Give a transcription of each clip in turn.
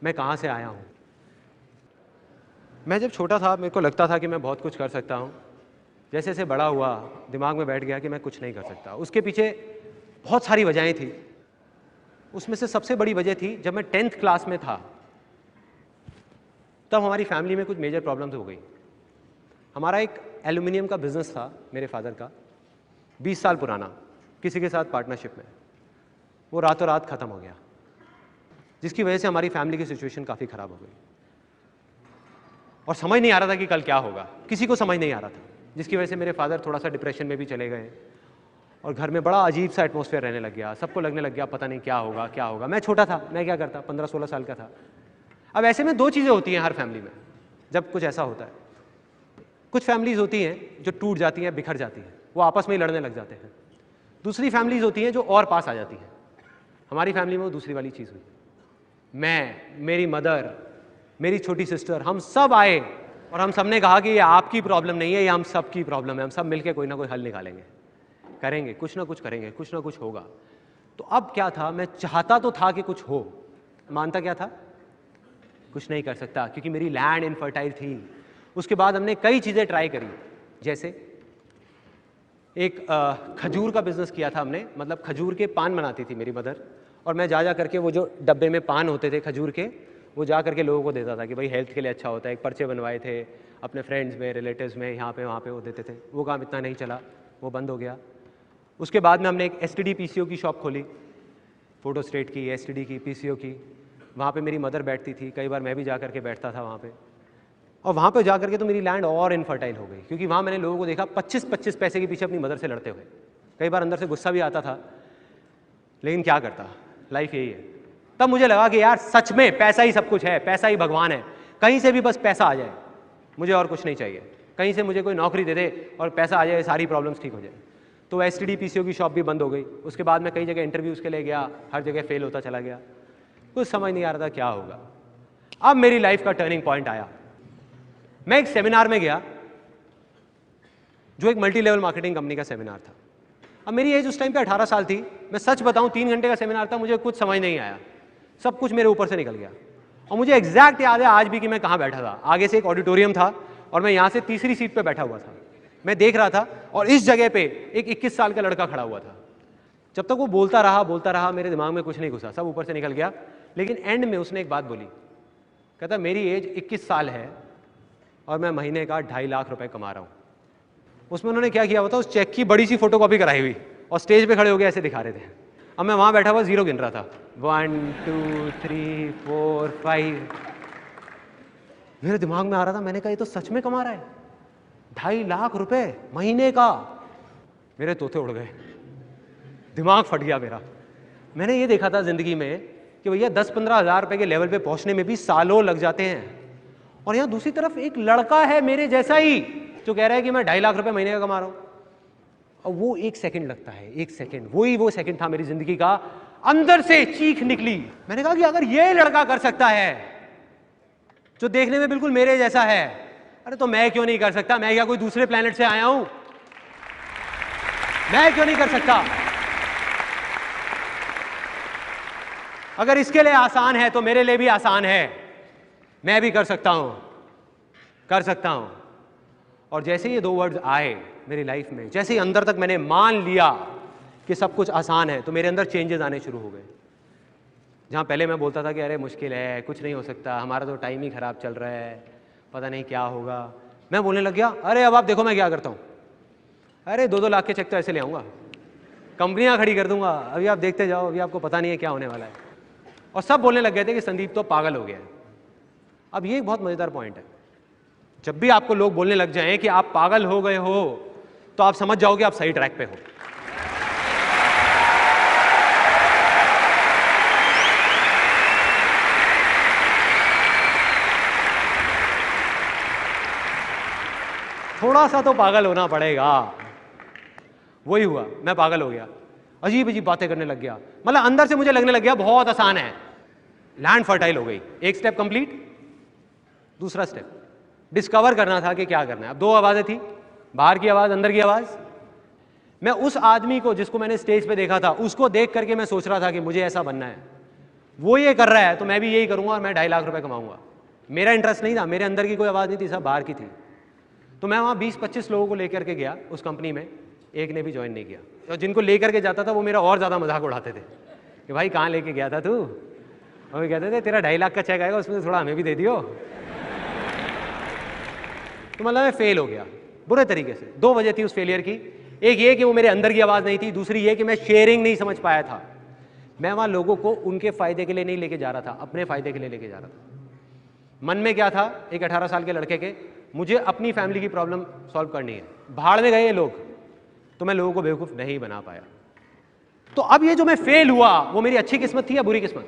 मैं कहाँ से आया हूँ। मैं जब छोटा था मेरे को लगता था कि मैं बहुत कुछ कर सकता हूँ। जैसे जैसे बड़ा हुआ दिमाग में बैठ गया कि मैं कुछ नहीं कर सकता। उसके पीछे बहुत सारी वजहें थी। उसमें से सबसे बड़ी वजह थी जब मैं 10th क्लास में था, तब हमारी फैमिली में कुछ मेजर प्रॉब्लम्स हो गई। हमारा एक एल्यूमिनियम का बिजनेस था मेरे फादर का, 20 साल पुराना, किसी के साथ पार्टनरशिप में। वो रातों रात ख़त्म हो गया, जिसकी वजह से हमारी फैमिली की सिचुएशन काफ़ी ख़राब हो गई और समझ नहीं आ रहा था कि कल क्या होगा। किसी को समझ नहीं आ रहा था, जिसकी वजह से मेरे फादर थोड़ा सा डिप्रेशन में भी चले गए और घर में बड़ा अजीब सा एटमॉस्फेयर रहने लग गया। सबको लगने लग गया पता नहीं क्या होगा क्या होगा। मैं छोटा था, मैं क्या करता, 15-16 साल का था। अब ऐसे में दो चीज़ें होती हैं हर फैमिली में जब कुछ ऐसा होता है। कुछ फैमिलीज होती हैं जो टूट जाती हैं, बिखर जाती हैं, वो आपस में ही लड़ने लग जाते हैं। दूसरी फैमिलीज होती हैं जो और पास आ जाती हैं। हमारी फैमिली में वो दूसरी वाली चीज़ हुई। मैं, मेरी मदर, मेरी छोटी सिस्टर, हम सब आए और हम सब ने कहा कि ये आपकी प्रॉब्लम नहीं है, ये हम सब की प्रॉब्लम है। हम सब मिलकर कोई ना कोई हल निकालेंगे, करेंगे, कुछ ना कुछ करेंगे, कुछ ना कुछ होगा। तो अब क्या था, मैं चाहता तो था कि कुछ हो, मानता क्या था, कुछ नहीं कर सकता क्योंकि मेरी लैंड इनफर्टाइल थी। उसके बाद हमने कई चीज़ें ट्राई करी, जैसे एक खजूर का बिजनेस किया था हमने। मतलब खजूर के पान बनाती थी मेरी मदर, और मैं जा करके वो जो डब्बे में पान होते थे खजूर के, वो जा करके लोगों को देता था कि भाई हेल्थ के लिए अच्छा होता है। एक पर्चे बनवाए थे अपने फ्रेंड्स में, रिलेटिव्स में, यहाँ पे वहाँ पे वो देते थे। वो काम इतना नहीं चला, वो बंद हो गया। उसके बाद में हमने एक STD PCO की शॉप खोली, फोटो स्टेट की, STD की, PCO की। वहाँ पे मेरी मदर बैठती थी, कई बार मैं भी जा करके बैठता था वहाँ पे। और वहाँ पे जा करके तो मेरी लैंड और इनफर्टाइल हो गई, क्योंकि वहाँ मैंने लोगों को देखा 25-25 पैसे के पीछे अपनी मदर से लड़ते हुए। कई बार अंदर से गुस्सा भी आता था, लेकिन क्या करता, लाइफ यही है। तब मुझे लगा कि यार सच में पैसा ही सब कुछ है, पैसा ही भगवान है। कहीं से भी बस पैसा आ जाए, मुझे और कुछ नहीं चाहिए। कहीं से मुझे कोई नौकरी दे दे और पैसा आ जाए, सारी प्रॉब्लम्स ठीक हो जाए। तो STD PCO की शॉप भी बंद हो गई। उसके बाद मैं कई जगह इंटरव्यूज़ के लिए गया, हर जगह फेल होता चला गया, कुछ समझ नहीं आ रहा था क्या होगा। अब मेरी लाइफ का टर्निंग पॉइंट आया। मैं एक सेमिनार में गया जो एक मल्टी लेवल मार्केटिंग कंपनी का सेमिनार था। अब मेरी एज उस टाइम पे 18 साल थी। मैं सच बताऊं, 3 घंटे का सेमिनार था, मुझे कुछ समझ नहीं आया, सब कुछ मेरे ऊपर से निकल गया। और मुझे एग्जैक्ट याद है आज भी कि मैं कहाँ बैठा था। आगे से एक ऑडिटोरियम था और मैं यहाँ से तीसरी सीट पे बैठा हुआ था। मैं देख रहा था और इस जगह पे एक 21 साल का लड़का खड़ा हुआ था। जब तक वो बोलता रहा, मेरे दिमाग में कुछ नहीं घुसा, सब ऊपर से निकल गया। लेकिन एंड में उसने एक बात बोली, कहता मेरी एज 21 साल है और मैं महीने का 2.5 लाख रुपए कमा रहा हूँ। उसमें उन्होंने क्या किया होता, उस चेक की बड़ी सी फोटोकॉपी कराई हुई और स्टेज पे खड़े हो गए ऐसे दिखा रहे थे। अब मैं वहाँ बैठा हुआ जीरो गिन रहा था, 1 2 3 4 5। मेरे दिमाग में आ रहा था, मैंने कहा ये तो सच में कमा रहा है 2.5 लाख रुपए महीने का। मेरे तोते उड़ गए, दिमाग फट गया मेरा। मैंने ये देखा था जिंदगी में कि भैया 10-15 हज़ार रुपए के लेवल पे पहुंचने में भी सालों लग जाते हैं, और यहाँ दूसरी तरफ एक लड़का है मेरे जैसा ही जो कह रहा है कि मैं 2.5 लाख रुपए महीने का कमा रहा हूं। और वो एक सेकंड लगता है, एक सेकंड, वो सेकंड था मेरी जिंदगी का। अंदर से चीख निकली। मैंने कहा कि अगर ये लड़का कर सकता है जो देखने में बिल्कुल मेरे जैसा है, अरे तो मैं क्यों नहीं कर सकता? मैं क्या कोई दूसरे प्लेनेट से आया हूं? मैं क्यों नहीं कर सकता? अगर इसके लिए आसान है तो मेरे लिए भी आसान है। मैं भी कर सकता हूं, कर सकता हूं। और जैसे ये 2 वर्ड्स आए मेरी लाइफ में, जैसे ही अंदर तक मैंने मान लिया कि सब कुछ आसान है, तो मेरे अंदर चेंजेस आने शुरू हो गए। जहां पहले मैं बोलता था कि अरे मुश्किल है, कुछ नहीं हो सकता, हमारा तो टाइम ही खराब चल रहा है, पता नहीं क्या होगा, मैं बोलने लग गया अरे अब आप देखो मैं क्या करता हूं। अरे 2-2 लाख के चेक तो ऐसे ले आऊंगा, कंपनियां खड़ी कर दूंगा, अभी आप देखते जाओ, अभी आपको पता नहीं है क्या होने वाला है। और सब बोलने लग गए थे कि संदीप तो पागल हो गया है। अब ये एक बहुत मजेदार पॉइंट है, जब भी आपको लोग बोलने लग जाएं कि आप पागल हो गए हो, तो आप समझ जाओ कि आप सही ट्रैक पे हो। थोड़ा सा तो पागल होना पड़ेगा। वही हुआ, मैं पागल हो गया, अजीब अजीब बातें करने लग गया। मतलब अंदर से मुझे लगने लग गया बहुत आसान है। लैंड फर्टाइल हो गई। एक स्टेप कंप्लीट, दूसरा स्टेप डिस्कवर करना था कि क्या करना है। अब 2 आवाजें थी, बाहर की आवाज, अंदर की आवाज। मैं उस आदमी को जिसको मैंने स्टेज पे देखा था, उसको देख करके मैं सोच रहा था कि मुझे ऐसा बनना है। वो ये कर रहा है तो मैं भी यही करूंगा और मैं 2.5 लाख रुपए कमाऊंगा। मेरा इंटरेस्ट नहीं था, मेरे अंदर की कोई आवाज़ नहीं थी, सब बाहर की थी। तो मैं वहाँ 20-25 लोगों को लेकर के गया उस कंपनी में, एक ने भी ज्वाइन नहीं किया। और जिनको लेकर के जाता था वो मेरा और ज़्यादा मजाक उड़ाते थे कि भाई कहाँ लेके गया था तू, और कहते थे तेरा 2.5 लाख का चेक आएगा उसमें से थोड़ा हमें भी दे दियो। तो मतलब मैं फेल हो गया बुरे तरीके से। 2 वजह थी उस फेलियर की, एक ये कि वो मेरे अंदर की आवाज़ नहीं थी, दूसरी ये कि मैं शेयरिंग नहीं समझ पाया था। मैं वहाँ लोगों को उनके फ़ायदे के लिए नहीं लेके जा रहा था, अपने फ़ायदे के लिए लेके जा रहा था। मन में क्या था एक 18 साल के लड़के के, मुझे अपनी फैमिली की प्रॉब्लम सॉल्व करनी है। भाड़ में गए ये लोग, तो मैं लोगों को बेवकूफ़ नहीं बना पाया। तो अब ये जो मैं फेल हुआ वो मेरी अच्छी किस्मत थी या बुरी किस्मत?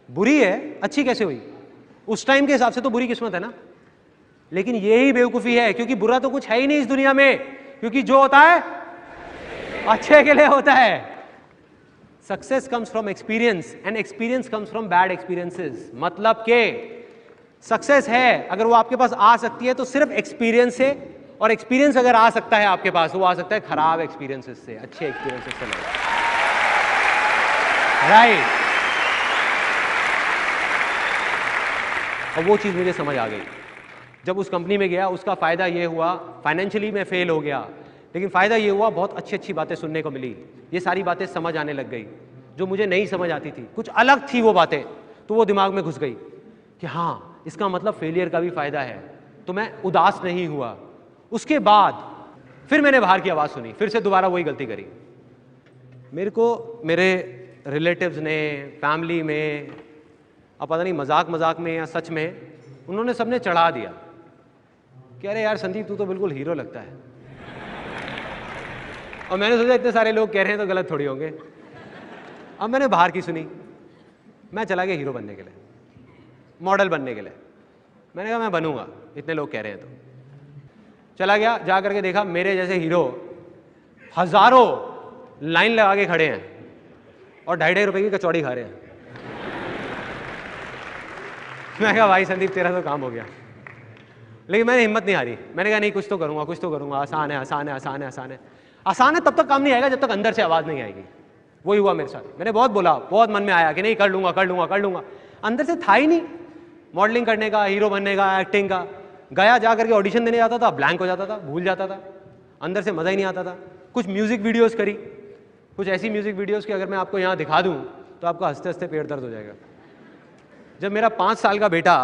बुरी है, अच्छी कैसे हुई? उस टाइम के हिसाब से तो बुरी किस्मत है ना। लेकिन यही बेवकूफ़ी है, क्योंकि बुरा तो कुछ है ही नहीं इस दुनिया में, क्योंकि जो होता है अच्छे के लिए होता है। Success comes from experience and experience comes from bad experiences. मतलब के सक्सेस है अगर वो आपके पास आ सकती है तो सिर्फ एक्सपीरियंस से, और एक्सपीरियंस अगर आ सकता है आपके पास, वो आ सकता है खराब एक्सपीरियंसेस से, अच्छे एक्सपीरियंसेस से नहीं। राइट। और वो चीज़ मुझे समझ आ गई जब उस कंपनी में गया। उसका फ़ायदा ये हुआ, फाइनेंशियली मैं फेल हो गया, लेकिन फ़ायदा ये हुआ बहुत अच्छी अच्छी बातें सुनने को मिली। ये सारी बातें समझ आने लग गई जो मुझे नहीं समझ आती थी, कुछ अलग थी वो बातें, तो वो दिमाग में घुस गई कि हाँ इसका मतलब फेलियर का भी फ़ायदा है। तो मैं उदास नहीं हुआ। उसके बाद फिर मैंने बाहर की आवाज़ सुनी, फिर से दोबारा वही गलती करी। मेरे को मेरे रिलेटिव्स ने, फैमिली में, अब पता नहीं मजाक मजाक में या सच में, उन्होंने सबने चढ़ा दिया कि अरे यार संदीप तू तो बिल्कुल हीरो लगता है। और मैंने सोचा इतने सारे लोग कह रहे हैं तो गलत थोड़ी होंगे। अब मैंने बाहर की सुनी, मैं चला गया हीरो बनने के लिए, मॉडल बनने के लिए। मैंने कहा मैं बनूंगा, इतने लोग कह रहे हैं तो। चला गया, जा करके देखा मेरे जैसे हीरो हजारों लाइन लगा के खड़े हैं और 2.5 रुपए की कचौड़ी खा रहे हैं। मैं कहा भाई संदीप तेरा तो काम हो गया। लेकिन मैंने हिम्मत नहीं हारी, मैंने कहा नहीं कुछ तो करूंगा, कुछ तो करूंगा, आसान है आसान है आसान है आसान है। आसान है तब तक काम नहीं आएगा जब तक अंदर से आवाज़ नहीं आएगी। वही हुआ मेरे साथ। मैंने बहुत बोला, बहुत मन में आया कि नहीं कर लूंगा कर लूंगा कर लूंगा, अंदर से था ही नहीं मॉडलिंग करने का, हीरो बनने का, एक्टिंग का। गया जा करके ऑडिशन देने जाता था, ब्लैंक हो जाता था, भूल जाता था, अंदर से मज़ा ही नहीं आता था। कुछ म्यूज़िक वीडियोज़ करी, कुछ ऐसी म्यूज़िक वीडियोज़ की अगर मैं आपको यहाँ दिखा दूँ तो आपको हंसते हंसते पेट दर्द हो जाएगा। जब मेरा 5 साल का बेटा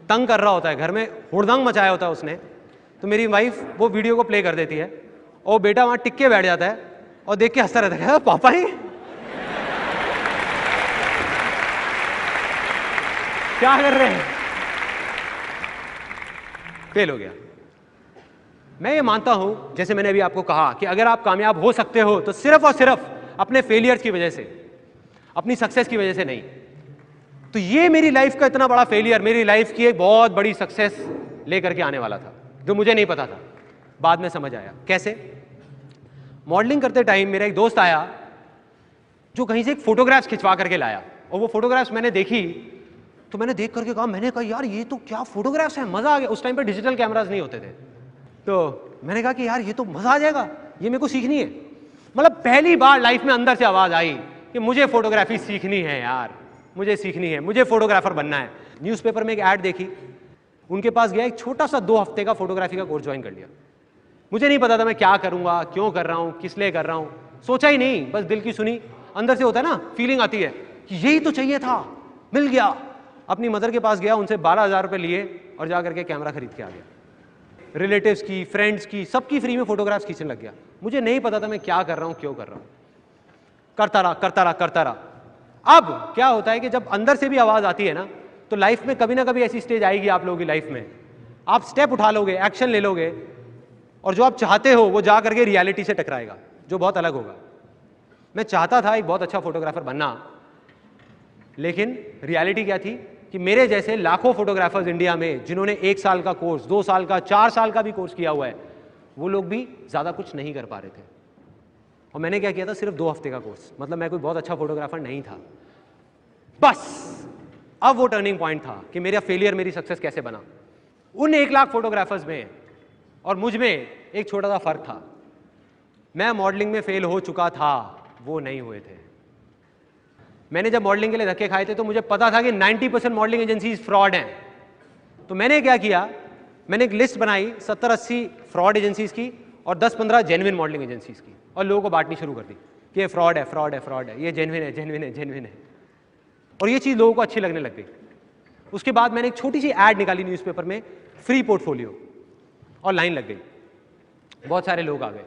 तंग कर रहा होता है, घर में हुड़दंग मचाया होता है उसने, तो मेरी वाइफ वो वीडियो को प्ले कर देती है और बेटा वहाँ टिक के बैठ जाता है और देख के हंसता रहता है, पापा ही क्या कर रहे हैं। फेल हो गया। मैं ये मानता हूं, जैसे मैंने अभी आपको कहा, कि अगर आप कामयाब हो सकते हो तो सिर्फ और सिर्फ अपने फेलियर्स की वजह से, अपनी सक्सेस की वजह से नहीं। तो ये मेरी लाइफ का इतना बड़ा फेलियर मेरी लाइफ की एक बहुत बड़ी सक्सेस लेकर के आने वाला था, जो मुझे नहीं पता था। बाद में समझ आया कैसे। मॉडलिंग करते टाइम मेरा एक दोस्त आया जो कहीं से एक फोटोग्राफ्स खिंचवा करके लाया, और वो फोटोग्राफ्स मैंने देखी तो मैंने देख करके कहा, मैंने कहा यार ये तो क्या फोटोग्राफ्स हैं, मजा आ गया। उस टाइम पे डिजिटल कैमरास नहीं होते थे, तो मैंने कहा कि यार ये तो मजा आ जाएगा, ये मेरे को सीखनी है। मतलब पहली बार लाइफ में अंदर से आवाज आई कि मुझे फोटोग्राफी सीखनी है यार, मुझे सीखनी है, मुझे फोटोग्राफर बनना है। न्यूज़पेपर में एक ऐड देखी, उनके पास गया, एक छोटा सा 2 हफ्ते का फोटोग्राफी का कोर्स ज्वाइन कर लिया। मुझे नहीं पता था मैं क्या करूंगा, क्यों कर रहा हूँ, किस लिए कर रहा हूँ, सोचा ही नहीं, बस दिल की सुनी। अंदर से होता है ना, फीलिंग आती है कि यही तो चाहिए था, मिल गया। अपनी मदर के पास गया, उनसे 12,000 रुपये लिए और जा करके कैमरा खरीद के आ गया। रिलेटिव्स की, फ्रेंड्स की, सबकी फ्री में फोटोग्राफ्स खींचने लग गया। मुझे नहीं पता था मैं क्या कर रहा हूँ, क्यों कर रहा हूँ, करता रहा करता रहा करता रहा। अब क्या होता है कि जब अंदर से भी आवाज़ आती है ना, तो लाइफ में कभी ना कभी ऐसी स्टेज आएगी आप लोगों की लाइफ में, आप स्टेप उठा लोगे, एक्शन ले लोगे, और जो आप चाहते हो वो जा करके रियलिटी से टकराएगा, जो बहुत अलग होगा। मैं चाहता था एक बहुत अच्छा फोटोग्राफर बनना, लेकिन रियलिटी क्या थी कि मेरे जैसे लाखों फोटोग्राफर्स इंडिया में, जिन्होंने 1 साल का कोर्स, 2 साल का, 4 साल का भी कोर्स किया हुआ है, वो लोग भी ज़्यादा कुछ नहीं कर पा रहे थे। और मैंने क्या किया था, सिर्फ 2 हफ्ते का कोर्स। मतलब मैं कोई बहुत अच्छा फोटोग्राफर नहीं था। बस अब वो टर्निंग पॉइंट था कि मेरा फेलियर मेरी सक्सेस कैसे बना। उन 1 लाख फोटोग्राफर्स में और मुझ में एक छोटा सा फर्क था। मैं मॉडलिंग में फेल हो चुका था, वो नहीं हुए थे। मैंने जब मॉडलिंग के लिए धक्के खाए थे तो मुझे पता था कि 90% मॉडलिंग एजेंसीज फ्रॉड हैं। तो मैंने क्या किया, मैंने एक लिस्ट बनाई 70-80 फ्रॉड एजेंसीज की और 10-15 जेन्युइन मॉडलिंग एजेंसीज की, और लोगों को बांटनी शुरू कर दी कि ये फ्रॉड है, फ्रॉड है, फ्रॉड है, ये जेन्युइन है, जेन्युइन है, जेन्युइन है। और ये चीज़ लोगों को अच्छी लगने लग गई। उसके बाद मैंने एक छोटी सी ऐड निकाली न्यूज़पेपर में, फ्री पोर्टफोलियो, और लाइन लग गई, बहुत सारे लोग आ गए।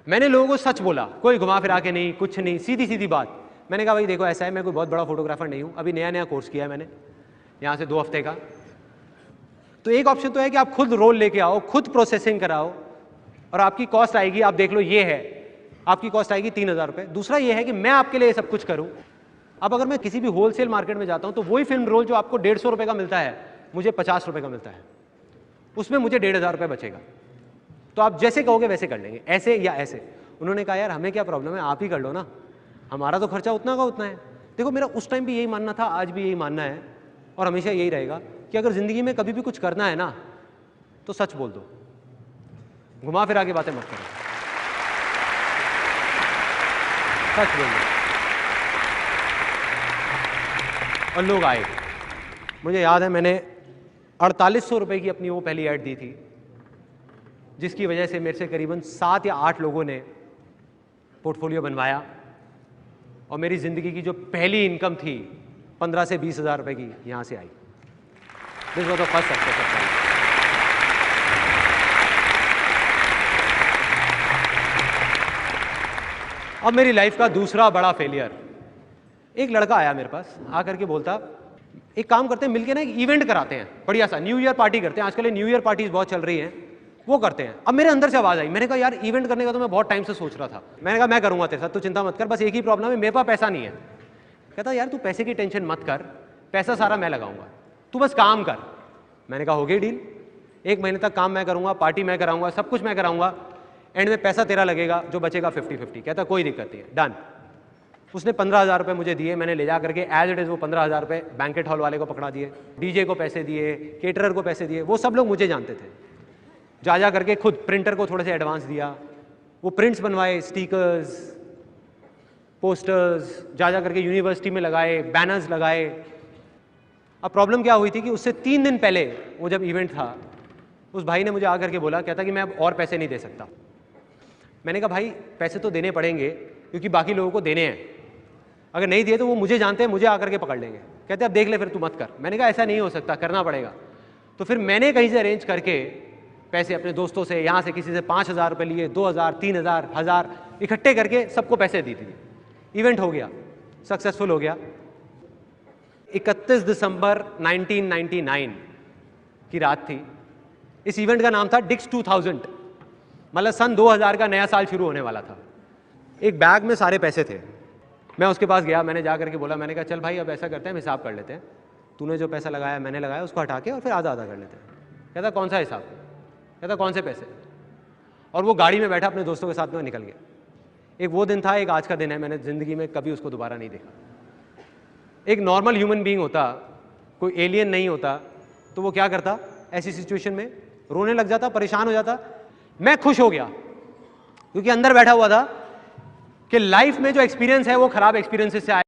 मैंने लोगों को सच बोला, कोई घुमा फिरा के नहीं, कुछ नहीं, सीधी सीधी बात। मैंने कहा भाई देखो ऐसा है, मैं कोई बहुत बड़ा फोटोग्राफर नहीं हूँ, अभी नया नया कोर्स किया है मैंने यहाँ से 2 हफ्ते का। तो एक ऑप्शन तो है कि आप खुद रोल लेके आओ, खुद प्रोसेसिंग कराओ, और आपकी कॉस्ट आएगी, आप देख लो ये है, आपकी कॉस्ट आएगी 3,000 रुपये। दूसरा ये है कि मैं आपके लिए सब कुछ करूँ। अब अगर मैं किसी भी होलसेल मार्केट में जाता हूँ तो वही फिल्म रोल जो आपको 150 रुपये का मिलता है, मुझे 50 रुपये का मिलता है, उसमें मुझे 1,500 रुपये बचेगा। तो आप जैसे कहोगे वैसे कर लेंगे, ऐसे या ऐसे। उन्होंने कहा यार हमें क्या प्रॉब्लम है, आप ही कर लो ना, हमारा तो खर्चा उतना का उतना है। देखो मेरा उस टाइम भी यही मानना था, आज भी यही मानना है, और हमेशा यही रहेगा कि अगर ज़िंदगी में कभी भी कुछ करना है ना तो सच बोल दो, घुमा फिरा के बातें मत करो, सच बोल दो। और लोग आए। मुझे याद है मैंने 4800 रुपये की अपनी वो पहली ऐड दी थी, जिसकी वजह से मेरे से करीबन 7 या 8 लोगों ने पोर्टफोलियो बनवाया, और मेरी ज़िंदगी की जो पहली इनकम थी 15 से 20 हज़ार रुपये की यहाँ से आई। This was the first success. अब मेरी लाइफ का दूसरा बड़ा फेलियर, एक लड़का आया मेरे पास, आकर के बोलता एक काम करते हैं मिलके ना, एक इवेंट कराते हैं बढ़िया सा, न्यू ईयर पार्टी करते हैं, आजकल न्यू ईयर पार्टीज बहुत चल रही हैं, वो करते हैं। अब मेरे अंदर से आवाज़ आई, मैंने कहा यार इवेंट करने का तो मैं बहुत टाइम से सोच रहा था। मैंने कहा मैं करूँगा तेरे साथ, तू चिंता मत कर, बस एक ही प्रॉब्लम है, मेरे पास पैसा नहीं है। कहता यार तू पैसे की टेंशन मत कर, पैसा सारा मैं लगाऊंगा, तू बस काम कर। मैंने कहा हो गई डील, 1 महीने तक काम मैं करूँगा, पार्टी मैं कराऊंगा, सब कुछ मैं कराऊंगा, एंड में पैसा तेरा लगेगा, जो बचेगा 50-50। कहता कोई दिक्कत नहीं है, डन। उसने 15,000 रुपये मुझे दिए, मैंने ले जा करके एज इट इज़ वो 15,000 रुपये बैंकेट हॉल वाले को पकड़ा दिए, डीजे को पैसे दिए, केटरर को पैसे दिए, वो सब लोग मुझे जानते थे। जा करके खुद प्रिंटर को थोड़े से एडवांस दिया, वो प्रिंट्स बनवाए, स्टिकर्स, पोस्टर्स, जा करके यूनिवर्सिटी में लगाए, बैनर्स लगाए। अब प्रॉब्लम क्या हुई थी कि उससे 3 दिन पहले वो जब इवेंट था, उस भाई ने मुझे आकर के बोला, कहता कि मैं अब और पैसे नहीं दे सकता। मैंने कहा भाई पैसे तो देने पड़ेंगे क्योंकि बाकी लोगों को देने हैं, अगर नहीं दिए तो वो मुझे जानते हैं, मुझे आकर के पकड़ लेंगे। कहते अब देख ले फिर तू मत कर। मैंने कहा ऐसा नहीं हो सकता, करना पड़ेगा। तो फिर मैंने कहीं से अरेंज करके पैसे अपने दोस्तों से, यहाँ से किसी से 5,000 रुपये लिए, 2,000, 3,000, 1,000 इकट्ठे करके सबको पैसे दी थी। इवेंट हो गया, सक्सेसफुल हो गया। 31 दिसंबर 1999 की रात थी। इस इवेंट का नाम था डिक्स 2000, मतलब सन 2000 का नया साल शुरू होने वाला था। एक बैग में सारे पैसे थे। मैं उसके पास गया, मैंने जा करके बोला, मैंने कहा चल भाई अब ऐसा करते हैं, हम हिसाब कर लेते हैं, तूने जो पैसा लगाया मैंने लगाया, उसको हटा के और फिर आधा आधा कर लेते हैं। कहता कौन सा हिसाब? कहता कौन से पैसे? और वो गाड़ी में बैठा अपने दोस्तों के साथ में निकल गया। एक वो दिन था, एक आज का दिन है, मैंने ज़िंदगी में कभी उसको दोबारा नहीं देखा। एक नॉर्मल ह्यूमन बीइंग होता, कोई एलियन नहीं होता, तो वो क्या करता ऐसी सिचुएशन में? रोने लग जाता, परेशान हो जाता। मैं खुश हो गया क्योंकि अंदर बैठा हुआ था कि लाइफ में जो एक्सपीरियंस है वो खराब एक्सपीरियंसेस से आया।